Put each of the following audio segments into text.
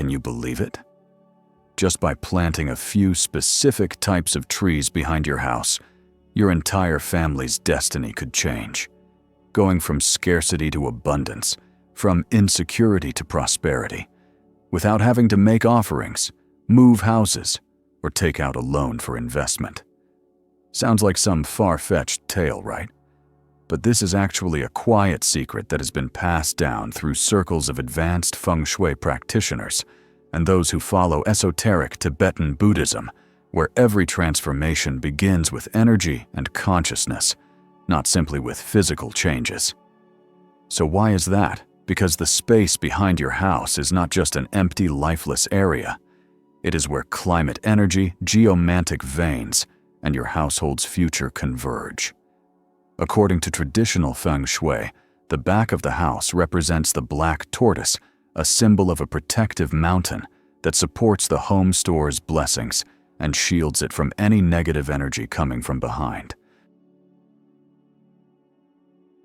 Can you believe it? Just by planting a few specific types of trees behind your house, your entire family's destiny could change, going from scarcity to abundance, from insecurity to prosperity, without having to make offerings, move houses, or take out a loan for investment. Sounds like some far-fetched tale, right? But this is actually a quiet secret that has been passed down through circles of advanced Feng Shui practitioners and those who follow esoteric Tibetan Buddhism, where every transformation begins with energy and consciousness, not simply with physical changes. So why is that? Because the space behind your house is not just an empty, lifeless area. It is where climate energy, geomantic veins, and your household's future converge. According to traditional Feng Shui, the back of the house represents the black tortoise, a symbol of a protective mountain that supports the home store's blessings and shields it from any negative energy coming from behind.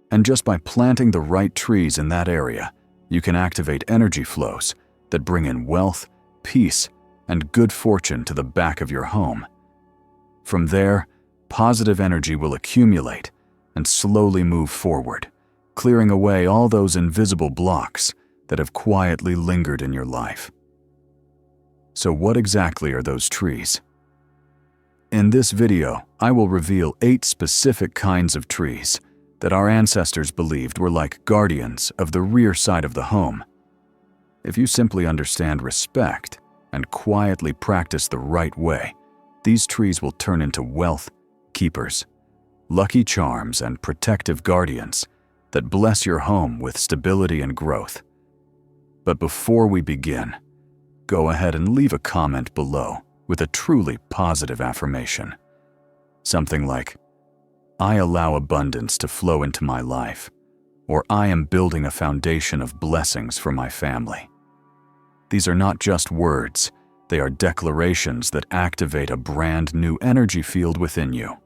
And just by planting the right trees in that area, you can activate energy flows that bring in wealth, peace, and good fortune to the back of your home. From there, positive energy will accumulate and slowly move forward, clearing away all those invisible blocks that have quietly lingered in your life. So what exactly are those trees? In this video, I will reveal 8 specific kinds of trees that our ancestors believed were like guardians of the rear side of the home. If you simply understand respect and quietly practice the right way, these trees will turn into wealth keepers, lucky charms, and protective guardians that bless your home with stability and growth. But before we begin, go ahead and leave a comment below with a truly positive affirmation. Something like, "I allow abundance to flow into my life," or "I am building a foundation of blessings for my family." These are not just words, they are declarations that activate a brand new energy field within you.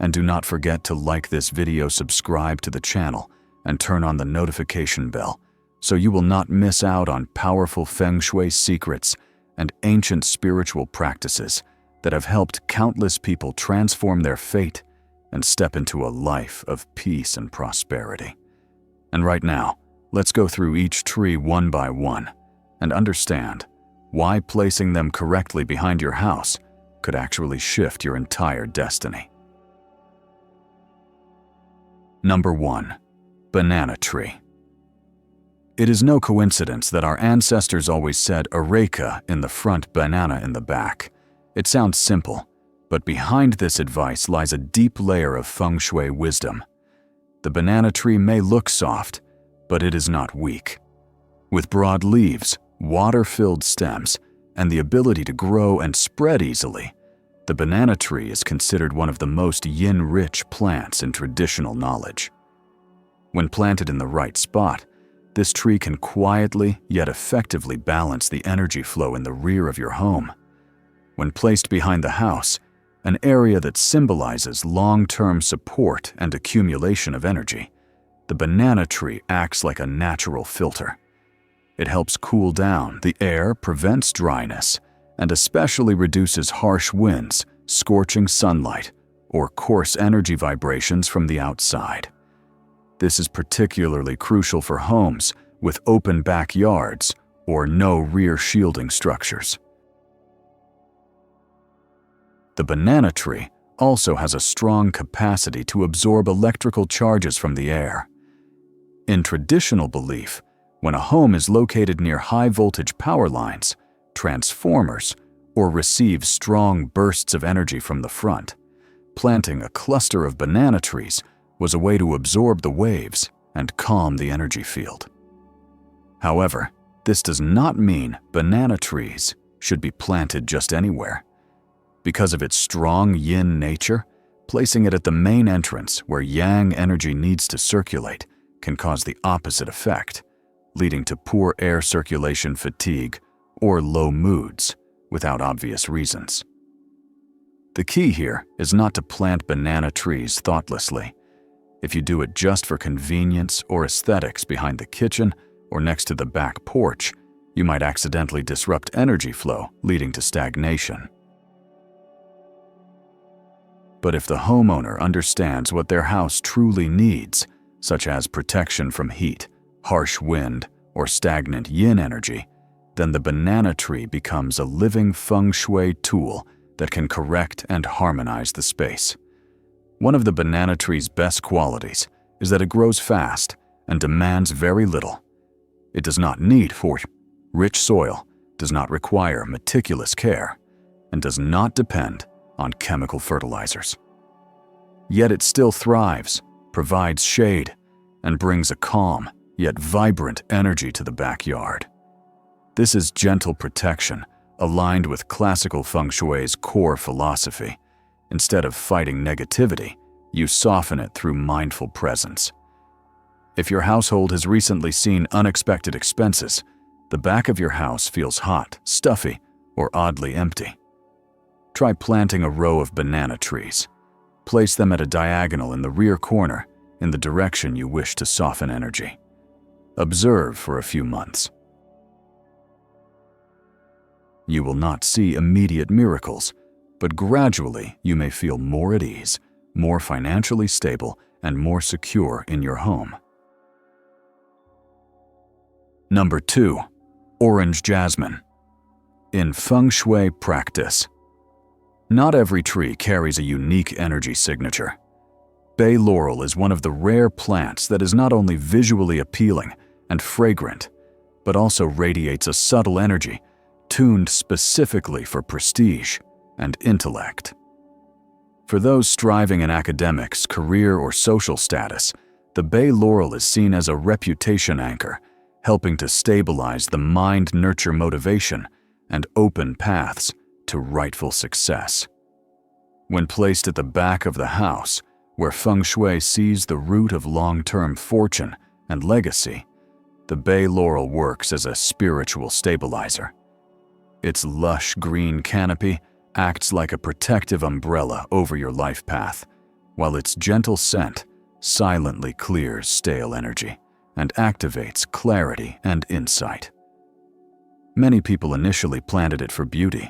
And do not forget to like this video, subscribe to the channel, and turn on the notification bell so you will not miss out on powerful Feng Shui secrets and ancient spiritual practices that have helped countless people transform their fate and step into a life of peace and prosperity. And right now, let's go through each tree one by one and understand why placing them correctly behind your house could actually shift your entire destiny. Number 1. Banana tree. It is no coincidence that our ancestors always said "Areca" in the front, banana in the back. It sounds simple, but behind this advice lies a deep layer of Feng Shui wisdom. The banana tree may look soft, but it is not weak. With broad leaves, water-filled stems, and the ability to grow and spread easily, the banana tree is considered one of the most yin-rich plants in traditional knowledge. When planted in the right spot, this tree can quietly yet effectively balance the energy flow in the rear of your home. When placed behind the house, an area that symbolizes long-term support and accumulation of energy, the banana tree acts like a natural filter. It helps cool down the air, prevents dryness, and especially reduces harsh winds, scorching sunlight, or coarse energy vibrations from the outside. This is particularly crucial for homes with open backyards or no rear shielding structures. The banana tree also has a strong capacity to absorb electrical charges from the air. In traditional belief, when a home is located near high-voltage power lines, transformers, or receives strong bursts of energy from the front, planting a cluster of banana trees was a way to absorb the waves and calm the energy field. However, this does not mean banana trees should be planted just anywhere. Because of its strong yin nature, placing it at the main entrance where yang energy needs to circulate can cause the opposite effect, leading to poor air circulation fatigue or low moods without obvious reasons. The key here is not to plant banana trees thoughtlessly. If you do it just for convenience or aesthetics behind the kitchen or next to the back porch, you might accidentally disrupt energy flow, leading to stagnation. But if the homeowner understands what their house truly needs, such as protection from heat, harsh wind, or stagnant yin energy, then the banana tree becomes a living Feng Shui tool that can correct and harmonize the space. One of the banana tree's best qualities is that it grows fast and demands very little. It does not need rich soil, does not require meticulous care, and does not depend on chemical fertilizers. Yet it still thrives, provides shade, and brings a calm, yet vibrant energy to the backyard. This is gentle protection, aligned with classical Feng Shui's core philosophy. Instead of fighting negativity, you soften it through mindful presence. If your household has recently seen unexpected expenses, the back of your house feels hot, stuffy, or oddly empty. Try planting a row of banana trees. Place them at a diagonal in the rear corner in the direction you wish to soften energy. Observe for a few months. You will not see immediate miracles, but gradually you may feel more at ease, more financially stable, and more secure in your home. Number 2. Orange jasmine. In Feng Shui practice, not every tree carries a unique energy signature. Bay laurel is one of the rare plants that is not only visually appealing and fragrant, but also radiates a subtle energy tuned specifically for prestige and intellect. For those striving in academics, career, or social status, the bay laurel is seen as a reputation anchor, helping to stabilize the mind, nurture motivation, and open paths to rightful success. When placed at the back of the house, where Feng Shui sees the root of long-term fortune and legacy, the bay laurel works as a spiritual stabilizer. Its lush green canopy acts like a protective umbrella over your life path, while its gentle scent silently clears stale energy and activates clarity and insight. Many people initially planted it for beauty,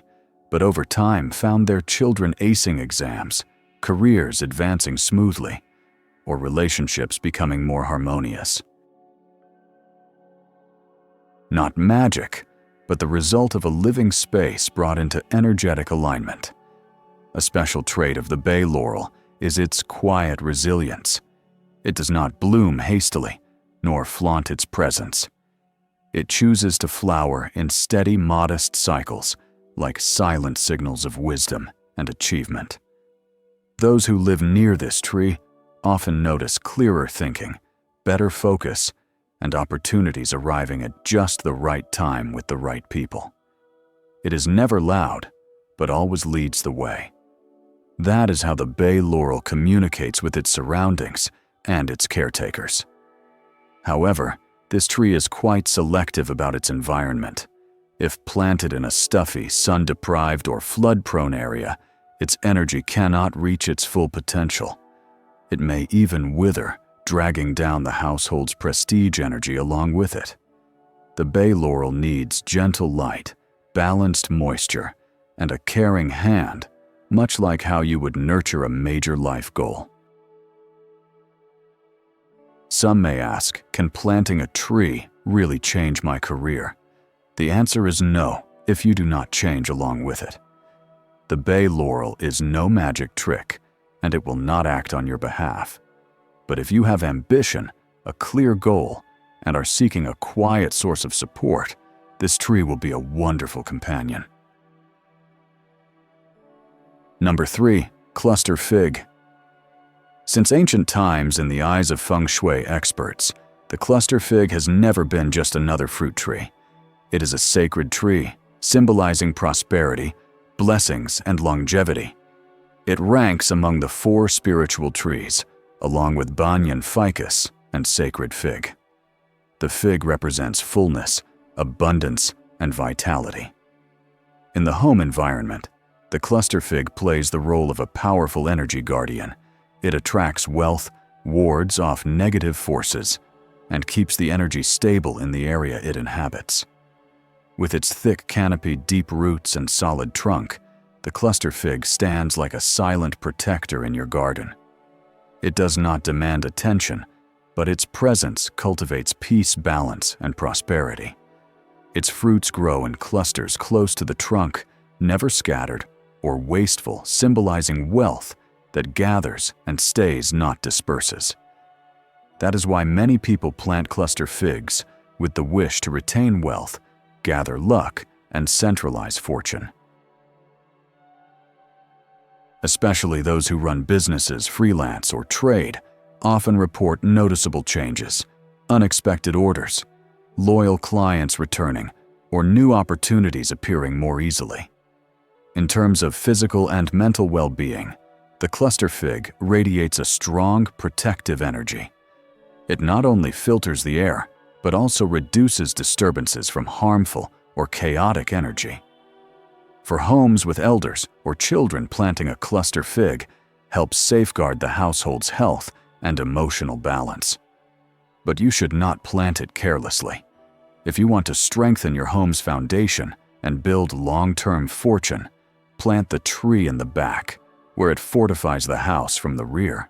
but over time found their children acing exams, careers advancing smoothly, or relationships becoming more harmonious. Not magic, but the result of a living space brought into energetic alignment. A special trait of the bay laurel is its quiet resilience. It does not bloom hastily, nor flaunt its presence. It chooses to flower in steady, modest cycles, like silent signals of wisdom and achievement. Those who live near this tree often notice clearer thinking, better focus, and opportunities arriving at just the right time with the right people. It is never loud, but always leads the way. That is how the bay laurel communicates with its surroundings and its caretakers. However, this tree is quite selective about its environment. If planted in a stuffy, sun-deprived, or flood-prone area, its energy cannot reach its full potential. It may even wither, dragging down the household's prestige energy along with it. The bay laurel needs gentle light, balanced moisture, and a caring hand, much like how you would nurture a major life goal. Some may ask, can planting a tree really change my career? The answer is no, if you do not change along with it. The bay laurel is no magic trick, and it will not act on your behalf. But if you have ambition, a clear goal, and are seeking a quiet source of support, this tree will be a wonderful companion. Number 3. Cluster fig. Since ancient times, in the eyes of Feng Shui experts, the cluster fig has never been just another fruit tree. It is a sacred tree, symbolizing prosperity, blessings, and longevity. It ranks among the 4 spiritual trees, along with banyan ficus and sacred fig. The fig represents fullness, abundance, and vitality. In the home environment, the cluster fig plays the role of a powerful energy guardian. It attracts wealth, wards off negative forces, and keeps the energy stable in the area it inhabits. With its thick canopy, deep roots, and solid trunk, the cluster fig stands like a silent protector in your garden. It does not demand attention, but its presence cultivates peace, balance, and prosperity. Its fruits grow in clusters close to the trunk, never scattered or wasteful, symbolizing wealth that gathers and stays, not disperses. That is why many people plant cluster figs with the wish to retain wealth, gather luck, and centralize fortune. Especially those who run businesses, freelance, or trade often report noticeable changes, unexpected orders, loyal clients returning, or new opportunities appearing more easily. In terms of physical and mental well-being, the cluster fig radiates a strong, protective energy. It not only filters the air, but also reduces disturbances from harmful or chaotic energy. For homes with elders or children, planting a cluster fig helps safeguard the household's health and emotional balance. But you should not plant it carelessly. If you want to strengthen your home's foundation and build long-term fortune, plant the tree in the back, where it fortifies the house from the rear.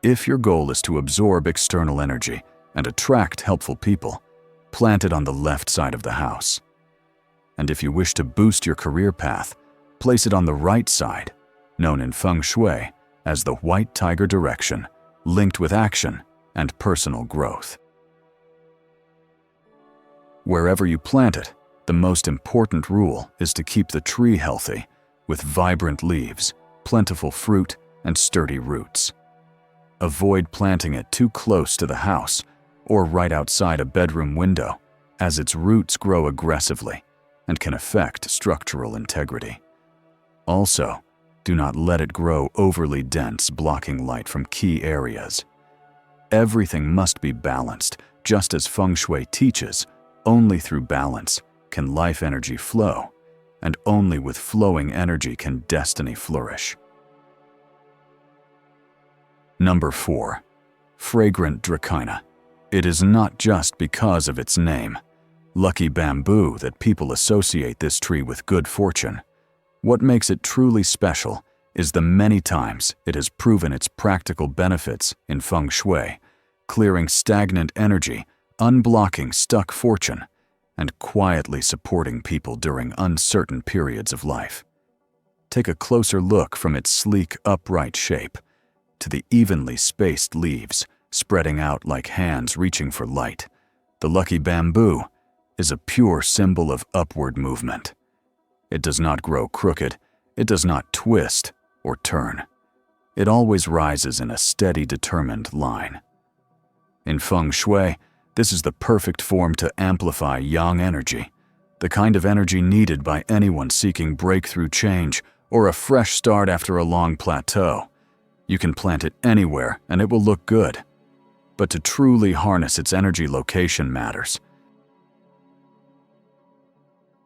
If your goal is to absorb external energy and attract helpful people, plant it on the left side of the house. And if you wish to boost your career path, place it on the right side, known in Feng Shui as the white tiger direction, linked with action and personal growth. Wherever you plant it, the most important rule is to keep the tree healthy, with vibrant leaves, plentiful fruit, and sturdy roots. Avoid planting it too close to the house or right outside a bedroom window, as its roots grow aggressively and can affect structural integrity. Also, do not let it grow overly dense, blocking light from key areas. Everything must be balanced, just as Feng Shui teaches. Only through balance can life energy flow, and only with flowing energy can destiny flourish. Number 4. Fragrant Dracaena. It is not just because of its name, lucky bamboo, that people associate this tree with good fortune. What makes it truly special is the many times it has proven its practical benefits in Feng Shui, clearing stagnant energy, unblocking stuck fortune, and quietly supporting people during uncertain periods of life. Take a closer look from its sleek, upright shape to the evenly spaced leaves spreading out like hands reaching for light. The lucky bamboo is a pure symbol of upward movement. It does not grow crooked, it does not twist or turn. It always rises in a steady, determined line. In Feng Shui, this is the perfect form to amplify yang energy, the kind of energy needed by anyone seeking breakthrough change or a fresh start after a long plateau. You can plant it anywhere and it will look good. But to truly harness its energy, location matters.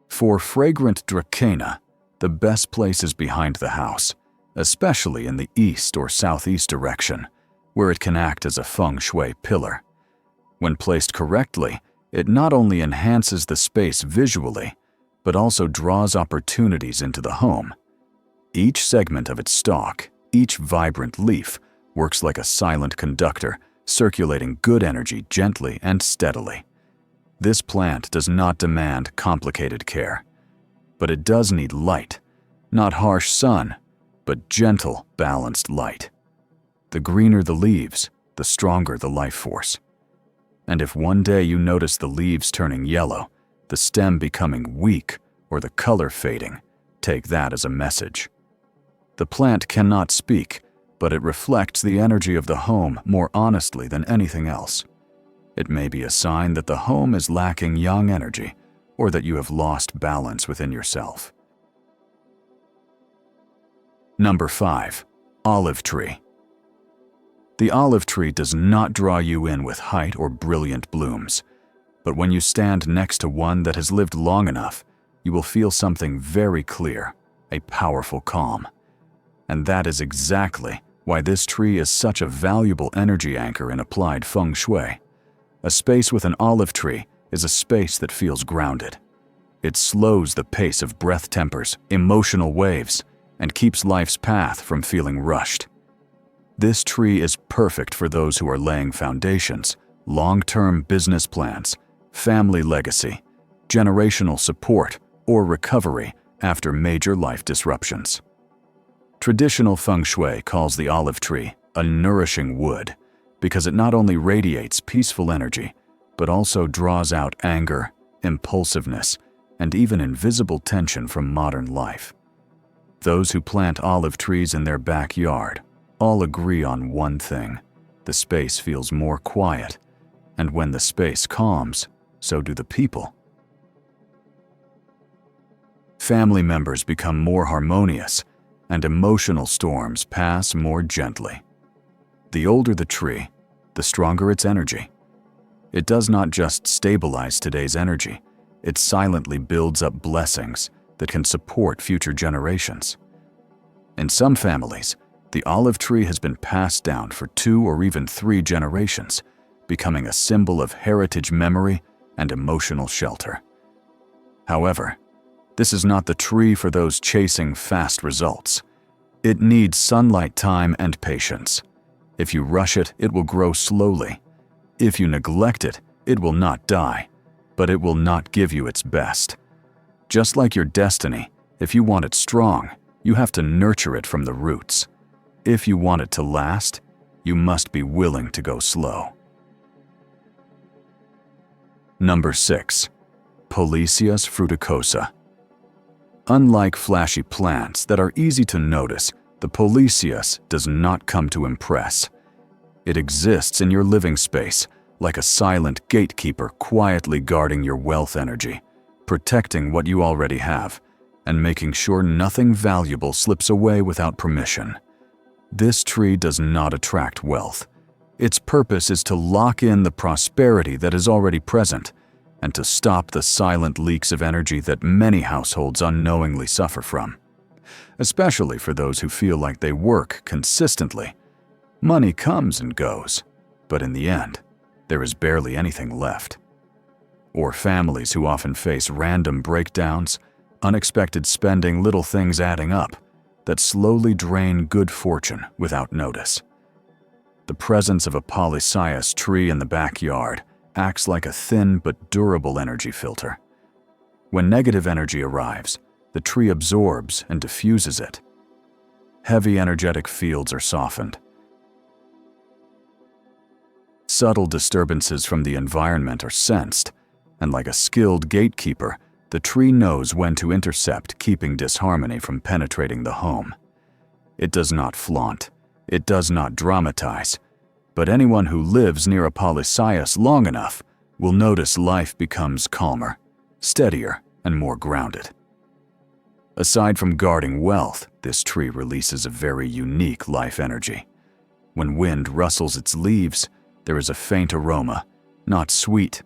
For fragrant Dracaena, the best place is behind the house, especially in the east or southeast direction, where it can act as a Feng Shui pillar. When placed correctly, it not only enhances the space visually, but also draws opportunities into the home. Each segment of its stalk, each vibrant leaf, works like a silent conductor, circulating good energy gently and steadily. This plant does not demand complicated care, but it does need light, not harsh sun, but gentle, balanced light. The greener the leaves, the stronger the life force. And if one day you notice the leaves turning yellow, the stem becoming weak, or the color fading, take that as a message. The plant cannot speak, but it reflects the energy of the home more honestly than anything else. It may be a sign that the home is lacking yang energy, or that you have lost balance within yourself. Number 5. Olive tree. The olive tree does not draw you in with height or brilliant blooms, but when you stand next to one that has lived long enough, you will feel something very clear, a powerful calm. And that is exactly why this tree is such a valuable energy anchor in applied Feng Shui. A space with an olive tree is a space that feels grounded. It slows the pace of breath tempers, emotional waves, and keeps life's path from feeling rushed. This tree is perfect for those who are laying foundations, long-term business plans, family legacy, generational support, or recovery after major life disruptions. Traditional Feng Shui calls the olive tree a nourishing wood because it not only radiates peaceful energy, but also draws out anger, impulsiveness, and even invisible tension from modern life. Those who plant olive trees in their backyard all agree on one thing: the space feels more quiet, and when the space calms, so do the people. Family members become more harmonious, and emotional storms pass more gently. The older the tree, the stronger its energy. It does not just stabilize today's energy, it silently builds up blessings that can support future generations. In some families, the olive tree has been passed down for 2 or even 3 generations, becoming a symbol of heritage memory and emotional shelter. However, this is not the tree for those chasing fast results. It needs sunlight, time, and patience. If you rush it, it will grow slowly. If you neglect it, it will not die, but it will not give you its best. Just like your destiny, if you want it strong, you have to nurture it from the roots. If you want it to last, you must be willing to go slow. Number 6. Polycius fruticosa. Unlike flashy plants that are easy to notice, the polycius does not come to impress. It exists in your living space, like a silent gatekeeper quietly guarding your wealth energy, protecting what you already have, and making sure nothing valuable slips away without permission. This tree does not attract wealth. Its purpose is to lock in the prosperity that is already present, and to stop the silent leaks of energy that many households unknowingly suffer from. Especially for those who feel like they work consistently. Money comes and goes, but in the end, there is barely anything left. Or families who often face random breakdowns, unexpected spending, little things adding up, that slowly drain good fortune without notice. The presence of a polycius tree in the backyard acts like a thin but durable energy filter. When negative energy arrives, the tree absorbs and diffuses it. Heavy energetic fields are softened. Subtle disturbances from the environment are sensed, and like a skilled gatekeeper, the tree knows when to intercept, keeping disharmony from penetrating the home. It does not flaunt, it does not dramatize, but anyone who lives near a polycius long enough will notice life becomes calmer, steadier, and more grounded. Aside from guarding wealth, this tree releases a very unique life energy. When wind rustles its leaves, there is a faint aroma, not sweet,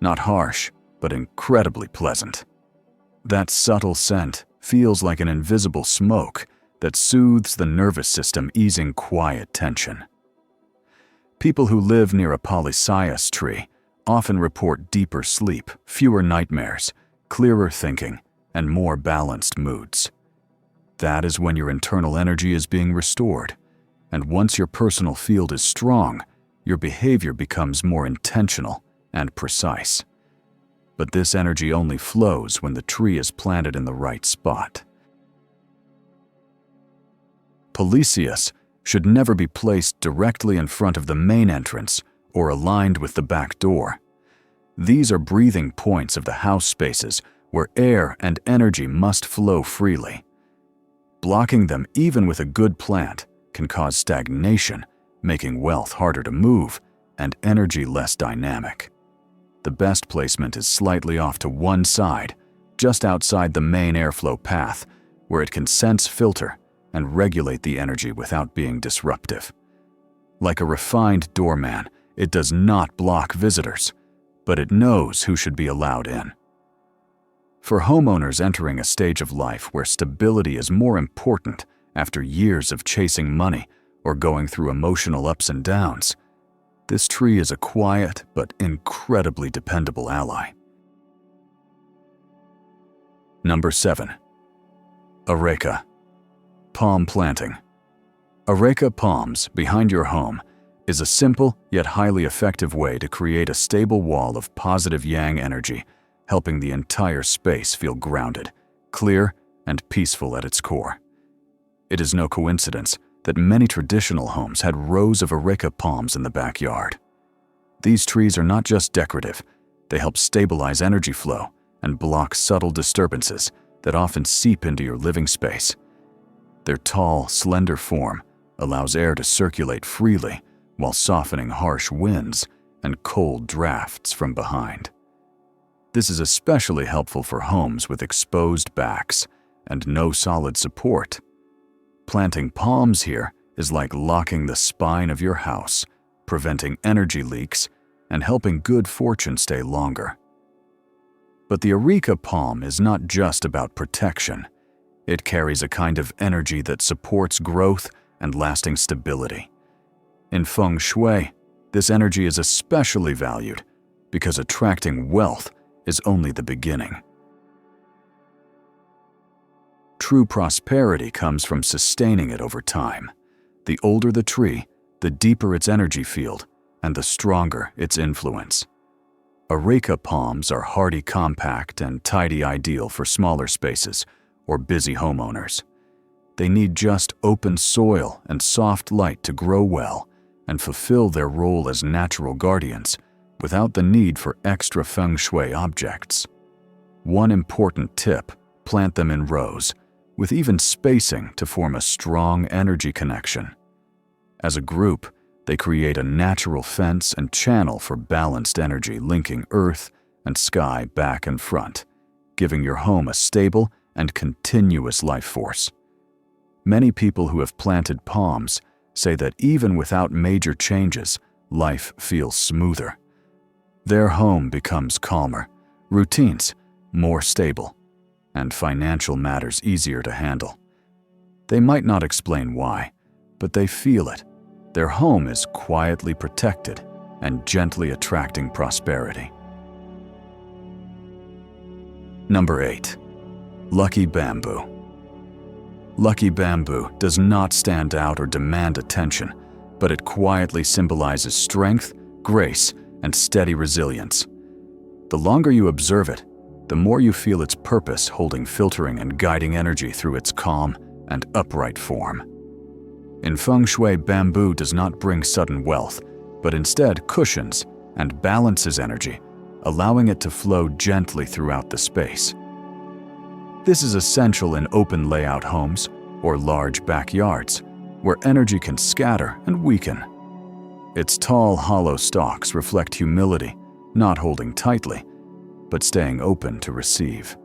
not harsh, but incredibly pleasant. That subtle scent feels like an invisible smoke that soothes the nervous system, easing quiet tension. People who live near a polycius tree often report deeper sleep, fewer nightmares, clearer thinking, and more balanced moods. That is when your internal energy is being restored, and once your personal field is strong, your behavior becomes more intentional and precise. But this energy only flows when the tree is planted in the right spot. Polycius should never be placed directly in front of the main entrance or aligned with the back door. These are breathing points of the house spaces where air and energy must flow freely. Blocking them, even with a good plant, can cause stagnation, making wealth harder to move and energy less dynamic. The best placement is slightly off to one side, just outside the main airflow path, where it can sense, filter, and regulate the energy without being disruptive. Like a refined doorman, it does not block visitors, but it knows who should be allowed in. For homeowners entering a stage of life where stability is more important after years of chasing money or going through emotional ups and downs, This tree is a quiet but incredibly dependable ally. Number 7. Areca. Palm planting. Areca palms behind your home is a simple yet highly effective way to create a stable wall of positive yang energy, helping the entire space feel grounded, clear, and peaceful at its core. It is no coincidence that many traditional homes had rows of areca palms in the backyard. These trees are not just decorative, they help stabilize energy flow and block subtle disturbances that often seep into your living space. Their tall, slender form allows air to circulate freely while softening harsh winds and cold drafts from behind. This is especially helpful for homes with exposed backs and no solid support. Planting palms here is like locking the spine of your house, preventing energy leaks and helping good fortune stay longer. But the areca palm is not just about protection. It carries a kind of energy that supports growth and lasting stability. In Feng Shui, this energy is especially valued because attracting wealth is only the beginning. True prosperity comes from sustaining it over time. The older the tree, the deeper its energy field, and the stronger its influence. Areca palms are hardy, compact, and tidy, ideal for smaller spaces or busy homeowners. They need just open soil and soft light to grow well and fulfill their role as natural guardians without the need for extra Feng Shui objects. One important tip: plant them in rows, with even spacing to form a strong energy connection. As a group, they create a natural fence and channel for balanced energy linking earth and sky back and front, giving your home a stable and continuous life force. Many people who have planted palms say that even without major changes, life feels smoother. Their home becomes calmer, routines more stable, and financial matters easier to handle. They might not explain why, but they feel it. Their home is quietly protected and gently attracting prosperity. Number 8. Lucky bamboo. Lucky bamboo does not stand out or demand attention, but it quietly symbolizes strength, grace, and steady resilience. The longer you observe it, the more you feel its purpose, holding, filtering, and guiding energy through its calm and upright form. In Feng Shui, bamboo does not bring sudden wealth, but instead cushions and balances energy, allowing it to flow gently throughout the space. This is essential in open layout homes or large backyards, where energy can scatter and weaken. Its tall, hollow stalks reflect humility, not holding tightly, but staying open to receive.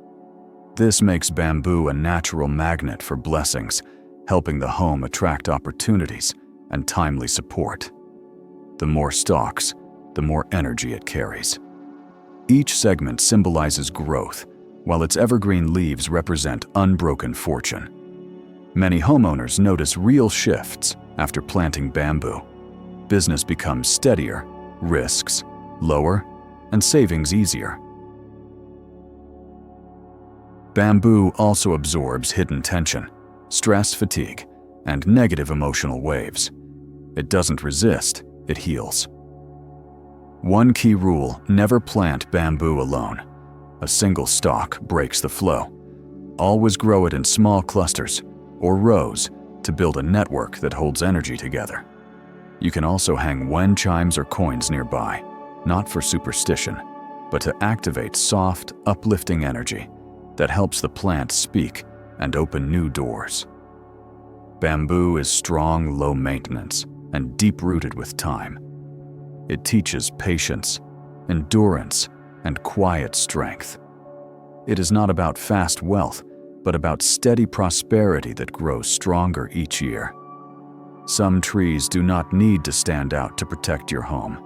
This makes bamboo a natural magnet for blessings, helping the home attract opportunities and timely support. The more stalks, the more energy it carries. Each segment symbolizes growth, while its evergreen leaves represent unbroken fortune. Many homeowners notice real shifts after planting bamboo. Business becomes steadier, risks lower, and savings easier. Bamboo also absorbs hidden tension, stress, fatigue, and negative emotional waves. It doesn't resist, it heals. One key rule: never plant bamboo alone. A single stalk breaks the flow. Always grow it in small clusters or rows to build a network that holds energy together. You can also hang wind chimes or coins nearby, not for superstition, but to activate soft, uplifting energy that helps the plant speak and open new doors. Bamboo is strong, low maintenance, and deep-rooted with time. It teaches patience, endurance, and quiet strength. It is not about fast wealth, but about steady prosperity that grows stronger each year. Some trees do not need to stand out to protect your home.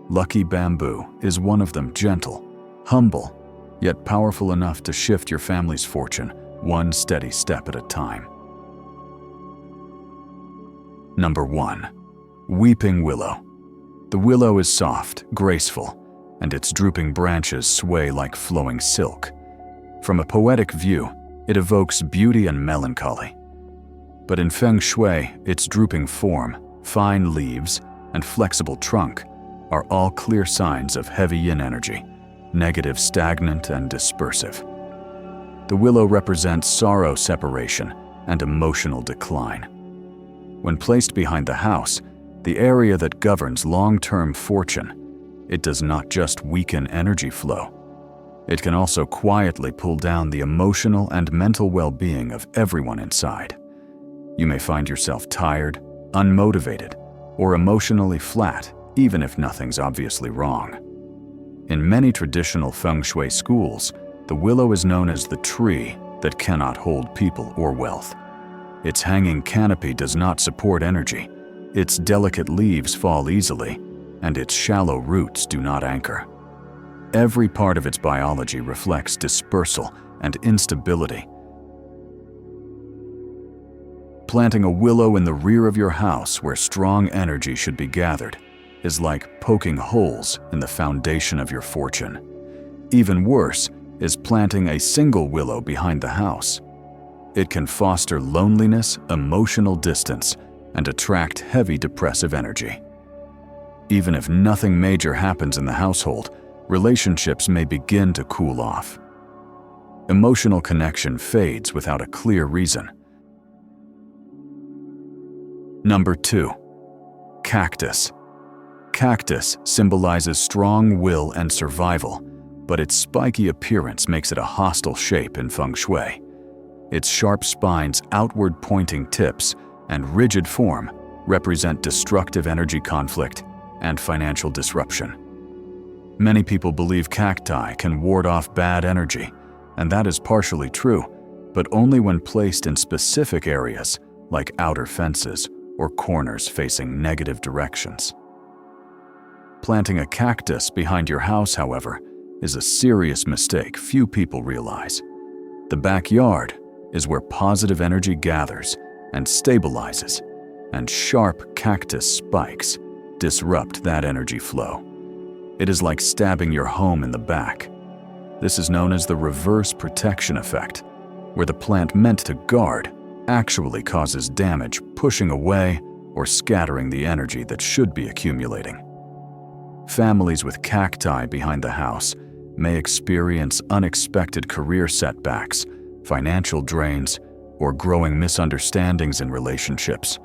Lucky bamboo is one of them, gentle, humble, yet powerful enough to shift your family's fortune one steady step at a time. Number 1. Weeping willow. The willow is soft, graceful, and its drooping branches sway like flowing silk. From a poetic view, it evokes beauty and melancholy. But in Feng Shui, its drooping form, fine leaves, and flexible trunk are all clear signs of heavy yin energy, negative, stagnant, and dispersive. The willow represents sorrow, separation, and emotional decline. When placed behind the house, the area that governs long-term fortune, it does not just weaken energy flow. It can also quietly pull down the emotional and mental well-being of everyone inside. You may find yourself tired, unmotivated, or emotionally flat, even if nothing's obviously wrong. In many traditional Feng Shui schools, the willow is known as the tree that cannot hold people or wealth. Its hanging canopy does not support energy, its delicate leaves fall easily, and its shallow roots do not anchor. Every part of its biology reflects dispersal and instability. Planting a willow in the rear of your house where strong energy should be gathered is like poking holes in the foundation of your fortune. Even worse is planting a single willow behind the house. It can foster loneliness, emotional distance, and attract heavy depressive energy. Even if nothing major happens in the household, relationships may begin to cool off. Emotional connection fades without a clear reason. Number 2. Cactus. Cactus symbolizes strong will and survival, but its spiky appearance makes it a hostile shape in Feng Shui. Its sharp spines, outward-pointing tips, and rigid form represent destructive energy conflict and financial disruption. Many people believe cacti can ward off bad energy, and that is partially true, but only when placed in specific areas like outer fences or corners facing negative directions. Planting a cactus behind your house, however, is a serious mistake few people realize. The backyard is where positive energy gathers and stabilizes, and sharp cactus spikes disrupt that energy flow. It is like stabbing your home in the back. This is known as the reverse protection effect, where the plant meant to guard actually causes damage, pushing away or scattering the energy that should be accumulating. Families with cacti behind the house may experience unexpected career setbacks, financial drains, or growing misunderstandings in relationships.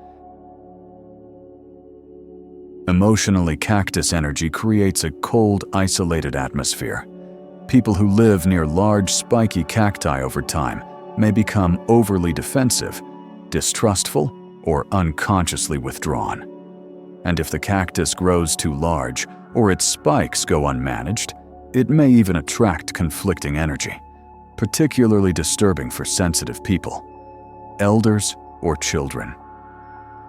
Emotionally, cactus energy creates a cold, isolated atmosphere. People who live near large, spiky cacti over time may become overly defensive, distrustful, or unconsciously withdrawn. And if the cactus grows too large or its spikes go unmanaged, it may even attract conflicting energy, particularly disturbing for sensitive people, elders, or children.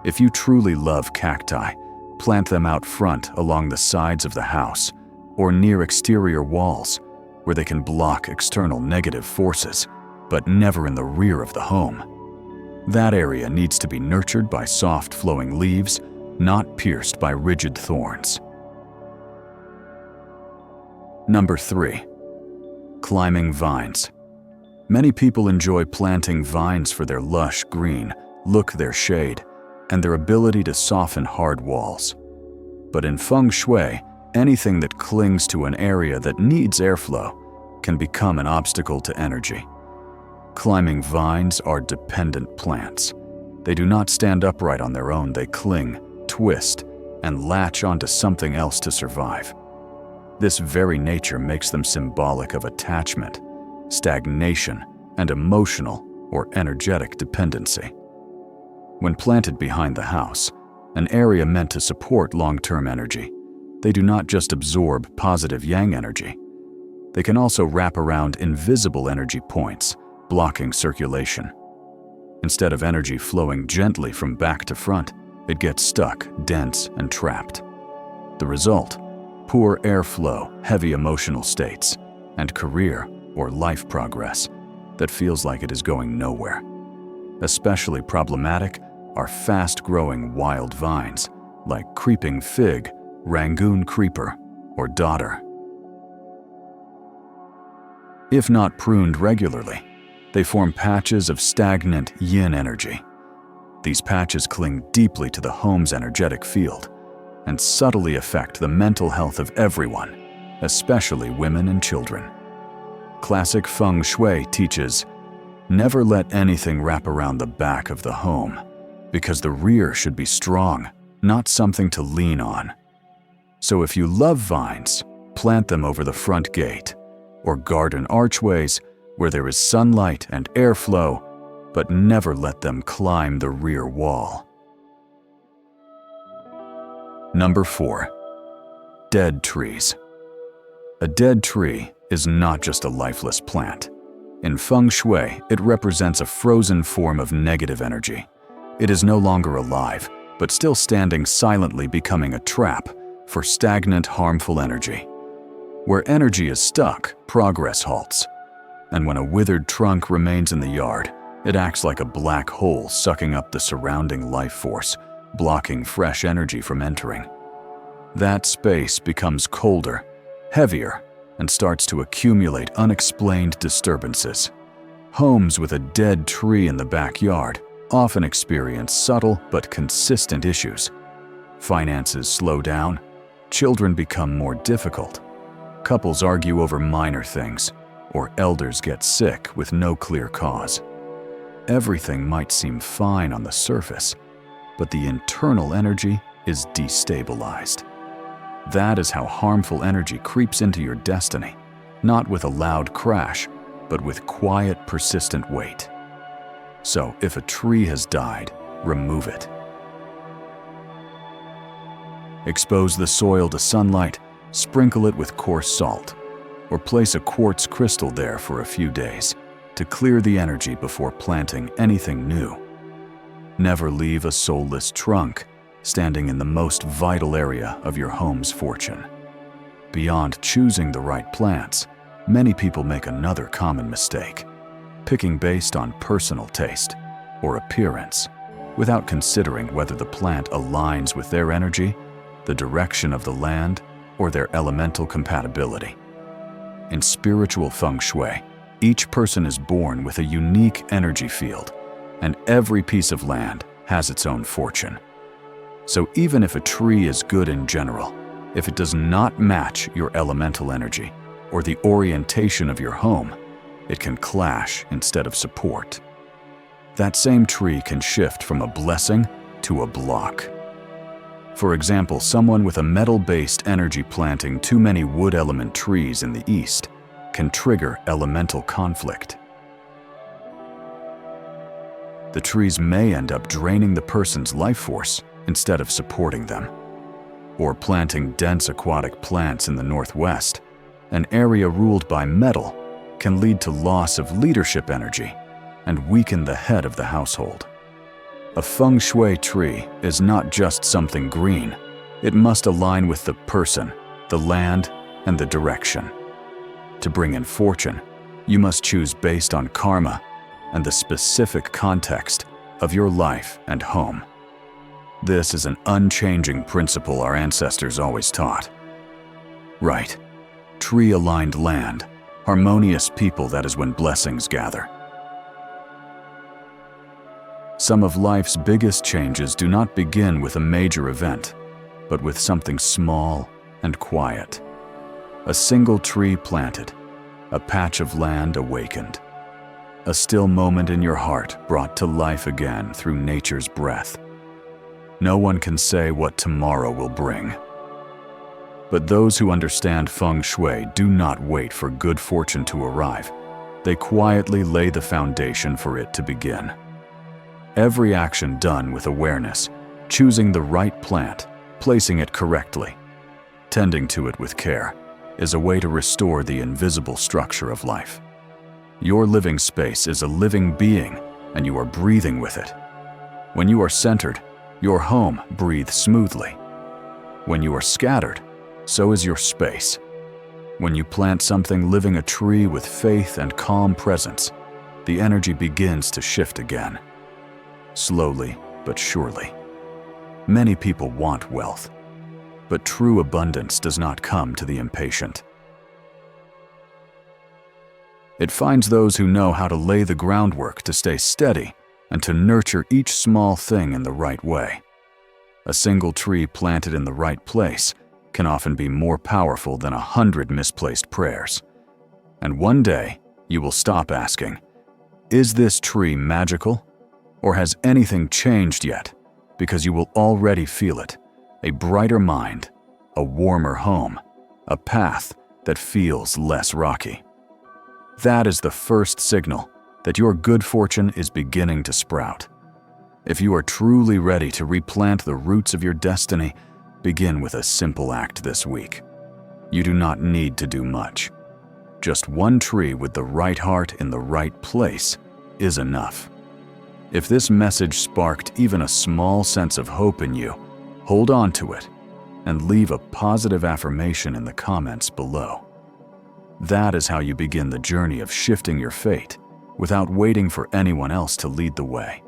If you truly love cacti, plant them out front along the sides of the house or near exterior walls where they can block external negative forces, but never in the rear of the home. That area needs to be nurtured by soft flowing leaves, not pierced by rigid thorns. Number 3. Climbing vines. Many people enjoy planting vines for their lush green look, their shade, and their ability to soften hard walls. But in Feng Shui, anything that clings to an area that needs airflow can become an obstacle to energy. Climbing vines are dependent plants. They do not stand upright on their own. They cling, twist, and latch onto something else to survive. This very nature makes them symbolic of attachment, stagnation, and emotional or energetic dependency. When planted behind the house, an area meant to support long-term energy, they do not just absorb positive yang energy. They can also wrap around invisible energy points, blocking circulation. Instead of energy flowing gently from back to front, it gets stuck, dense, and trapped. The result? Poor airflow, heavy emotional states, and career or life progress that feels like it is going nowhere. Especially problematic are fast-growing wild vines like creeping fig Rangoon creeper, or dodder. If not pruned regularly, they form patches of stagnant yin energy. These patches cling deeply to the home's energetic field and subtly affect the mental health of everyone, especially women and children. Classic Feng Shui teaches, never let anything wrap around the back of the home, because the rear should be strong, not something to lean on. So if you love vines, plant them over the front gate, or garden archways where there is sunlight and airflow, but never let them climb the rear wall. Number 4. Dead trees. A dead tree is not just a lifeless plant. In Feng Shui, it represents a frozen form of negative energy. It is no longer alive, but still standing silently, becoming a trap for stagnant, harmful energy. Where energy is stuck, progress halts. And when a withered trunk remains in the yard, it acts like a black hole sucking up the surrounding life force, blocking fresh energy from entering. That space becomes colder, heavier, and starts to accumulate unexplained disturbances. Homes with a dead tree in the backyard often experience subtle but consistent issues. Finances slow down, children become more difficult, couples argue over minor things, or elders get sick with no clear cause. Everything might seem fine on the surface, but the internal energy is destabilized. That is how harmful energy creeps into your destiny, not with a loud crash, but with quiet, persistent weight. So if a tree has died, remove it. Expose the soil to sunlight, sprinkle it with coarse salt, or place a quartz crystal there for a few days to clear the energy before planting anything new. Never leave a soulless trunk standing in the most vital area of your home's fortune. Beyond choosing the right plants, many people make another common mistake, picking based on personal taste or appearance, without considering whether the plant aligns with their energy, the direction of the land, or their elemental compatibility. In spiritual Feng Shui, each person is born with a unique energy field, and every piece of land has its own fortune. So even if a tree is good in general, if it does not match your elemental energy or the orientation of your home, it can clash instead of support. That same tree can shift from a blessing to a block. For example, someone with a metal-based energy planting too many wood element trees in the east can trigger elemental conflict. The trees may end up draining the person's life force instead of supporting them. Or planting dense aquatic plants in the northwest, an area ruled by metal, can lead to loss of leadership energy and weaken the head of the household. A Feng Shui tree is not just something green. It must align with the person, the land, and the direction. To bring in fortune, you must choose based on karma and the specific context of your life and home. This is an unchanging principle our ancestors always taught. Right. Tree-aligned land, harmonious people, that is when blessings gather. Some of life's biggest changes do not begin with a major event, but with something small and quiet. A single tree planted, a patch of land awakened, a still moment in your heart brought to life again through nature's breath. No one can say what tomorrow will bring. But those who understand Feng Shui do not wait for good fortune to arrive. They quietly lay the foundation for it to begin. Every action done with awareness, choosing the right plant, placing it correctly, tending to it with care, is a way to restore the invisible structure of life. Your living space is a living being, and you are breathing with it. When you are centered, your home breathes smoothly. When you are scattered, so is your space. When you plant something living, a tree with faith and calm presence, the energy begins to shift again. Slowly but surely. Many people want wealth, but true abundance does not come to the impatient. It finds those who know how to lay the groundwork to stay steady and to nurture each small thing in the right way. A single tree planted in the right place can often be more powerful than 100 misplaced prayers. And one day, you will stop asking, "Is this tree magical?" Or has anything changed yet? Because you will already feel it. A brighter mind, a warmer home, a path that feels less rocky. That is the first signal that your good fortune is beginning to sprout. If you are truly ready to replant the roots of your destiny, begin with a simple act this week. You do not need to do much. Just one tree with the right heart in the right place is enough. If this message sparked even a small sense of hope in you, hold on to it and leave a positive affirmation in the comments below. That is how you begin the journey of shifting your fate without waiting for anyone else to lead the way.